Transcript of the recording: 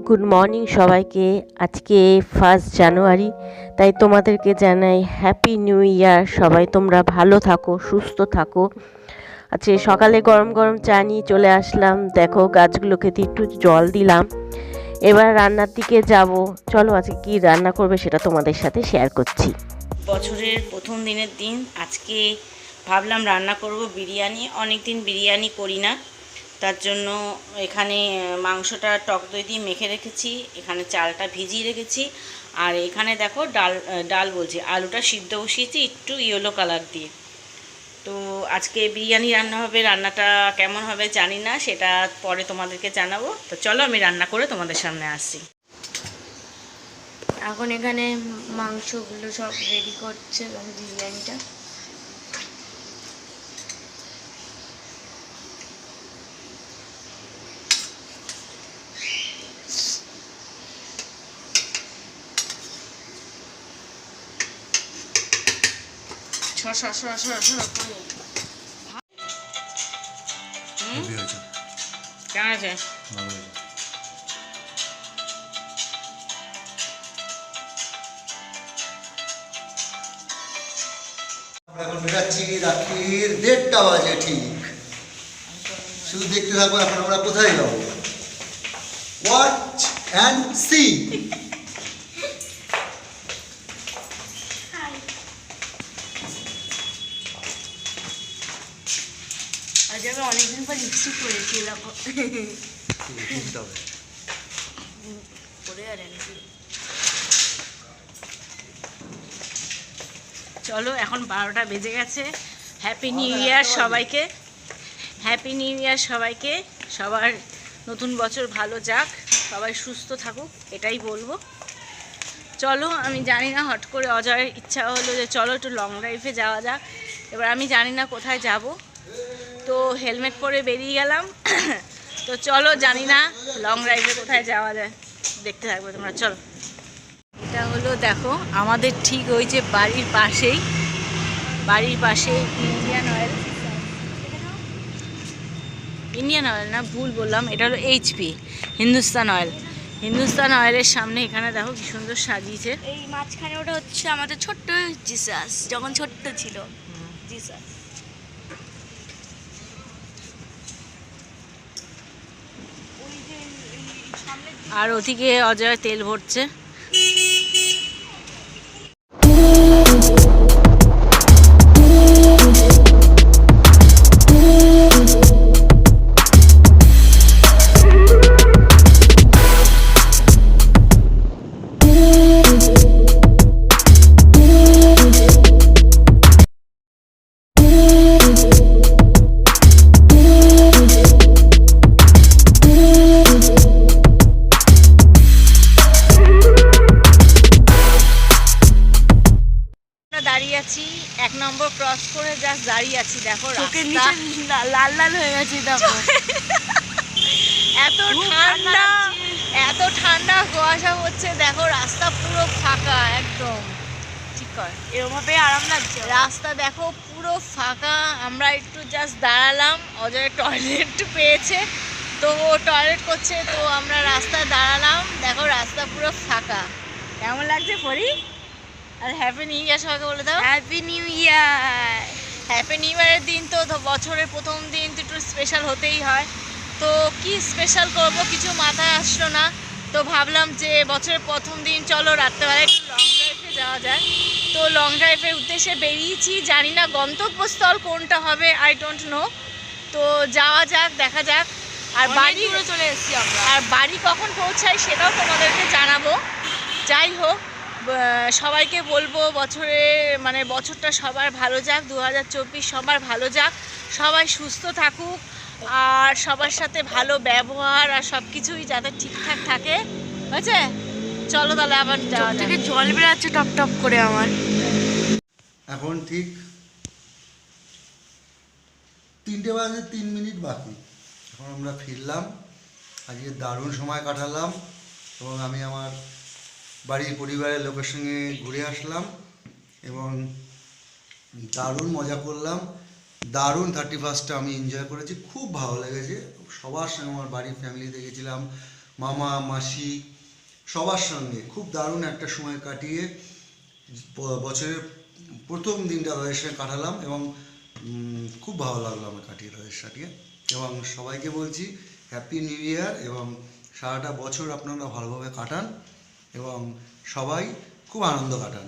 Good morning সবাইকে। আজকে 1 জানুয়ারি, তাই তোমাদেরকে জানাই হ্যাপি নিউ ইয়ার। সবাই তোমরা ভালো থাকো, সুস্থ থাকো। আজকে সকালে গরম গরম চা নিয়ে চলে আসলাম। দেখো গাছগুলোকে একটু জল দিলাম। এবার রান্নার দিকে যাব। চলো আজকে কি রান্না করবে সেটা তোমাদের সাথে শেয়ার করছি। বছরের প্রথম দিনের দিন আজকে ভাবলাম রান্না করব বিরিয়ানি। অনেক দিন বিরিয়ানি করি না, তার জন্য এখানে মাংসটা টক দই দিয়ে মেখে রেখেছি, এখানে চালটা ভিজিয়ে রেখেছি, আর এখানে দেখো ডাল বলছি আলুটা সিদ্ধ বসিয়েছি একটু ইয়েলো কালার দিয়ে। তো আজকে বিরিয়ানি রান্না হবে। রান্নাটা কেমন হবে জানি না, সেটা পরে তোমাদেরকে জানাবো। তো চলো আমি রান্না করে তোমাদের সামনে আসছি। এখন এখানে মাংসগুলো সব রেডি করছে বিরিয়ানিটা। কেমন আছে? এখন বেরাচ্ছি, রাত্রির 1:30 বাজে ঠিক। শুধু দেখতে থাকবো এখন আমরা কোথায় যাবো। Watch and see. আজ আমি অনেকদিন পর লিপস্টিক করেছিলাম। চলো এখন 12টা বেজে গেছে। হ্যাপি নিউ ইয়ার সবাইকে, হ্যাপি নিউ ইয়ার সবাইকে। সবার নতুন বছর ভালো যাক, সবাই সুস্থ থাকুক, এটাই বলবো। চলো, আমি জানি না, হট করে অজয়ের ইচ্ছা হলো যে চলো একটু লং ড্রাইভে যাওয়া যাক। এবার আমি জানি না কোথায় যাব, তো হেলমেট পরে বেরিয়ে গেলাম। তো চলো, জানি না লং ড্রাইভে কোথায় যাওয়া যায়, দেখতে থাকবে তোমরা। চলো, এটা হলো দেখো আমাদের ঠিক ওই যে বাড়ির পাশেই ইন্ডিয়ান অয়েল না, ভুল বললাম, এটা হলো এইচপি, হিন্দুস্তান অয়েলের সামনে। এখানে দেখো কি সুন্দর সাজিয়েছে। এই মাঝখানে ওটা হচ্ছে আমাদের ছোট্ট জিসাস, যখন ছোট্ট ছিল জিসাস। আর ওদিকে অজয় তেল ভরছে। দাঁড়িয়ে আছি 1 নম্বর ক্রস করে, জাস্ট দাঁড়িয়ে আছি। দেখো চোখের নিচে লাল লাল হয়ে গেছে। দেখো এত ঠান্ডা কুয়াশা হচ্ছে। দেখো রাস্তা পুরো ফাঁকা একদম। ঠিক কর, এরমভাবে আরাম লাগছে। রাস্তা দেখো পুরো ফাঁকা। আমরা একটু জাস্ট দাঁড়ালাম, অজয় টয়লেট পেয়েছে তো ও টয়লেট করছে, তো আমরা রাস্তায় দাঁড়ালাম। দেখো রাস্তা পুরো ফাঁকা। কেমন লাগছে পরি? আর হ্যাপি নিউ ইয়ার সবাইকে বলে দাও। Happy new year. Happy new ইয়ারের দিন তো বছরের প্রথম দিন তো একটু স্পেশাল হতেই হয়। তো কি স্পেশাল করব কিছু মাথায় আসলো না, তো ভাবলাম যে বছরের প্রথম দিন চলো রাত্রেবেলা একটু লং ড্রাইভে যাওয়া যায়। তো লং ড্রাইভের উদ্দেশ্যে বেরিয়েছি, জানি না গন্তব্যস্থল কোনটা হবে, আই ডোন্ট নো। তো যাওয়া যাক, দেখা যাক। আর বাড়ি চলে এসেছি আমরা, আর বাড়ি কখন পৌঁছাই সেটাও তোমাদেরকে জানাবো। যাই হোক, সবাইকে বলবো বছরটা সবার ভালো যাক, 2024 সবার ভালো যাক, সবাই সুস্থ থাকুক, আর সবার সাথে ভালো ব্যবহার আর সব কিছুই যাতে ঠিকঠাক থাকে। হয়েছে? চলো তাহলে আবার যাওয়া যাক। থেকে জল বেরাচ্ছে টপ টপ করে আমার। এখন ঠিক 3টে বাজে 3 মিনিট বাকি। এখন আমরা ফিরলাম। আজকে দারুণ সময় কাটালাম এবং আমি আমার বাড়ির পরিবারের লোকের সঙ্গে ঘুরে আসলাম এবং দারুণ মজা করলাম। দারুণ 31টা আমি এনজয় করেছি, খুব ভালো লেগেছে। সবার সঙ্গে আমার বাড়ির ফ্যামিলিতে গেছিলাম, মামা মাসি সবার সঙ্গে খুব দারুণ একটা সময় কাটিয়ে বছরের প্রথম দিনটা তাদের সঙ্গে কাটালাম এবং খুব ভালো লাগলো আমার কাটিয়ে তাদের সাথে। এবং সবাইকে বলছি হ্যাপি নিউ ইয়ার, এবং সারাটা বছর আপনারা ভালোভাবে কাটান এবং সবাই খুব আনন্দ কাটান।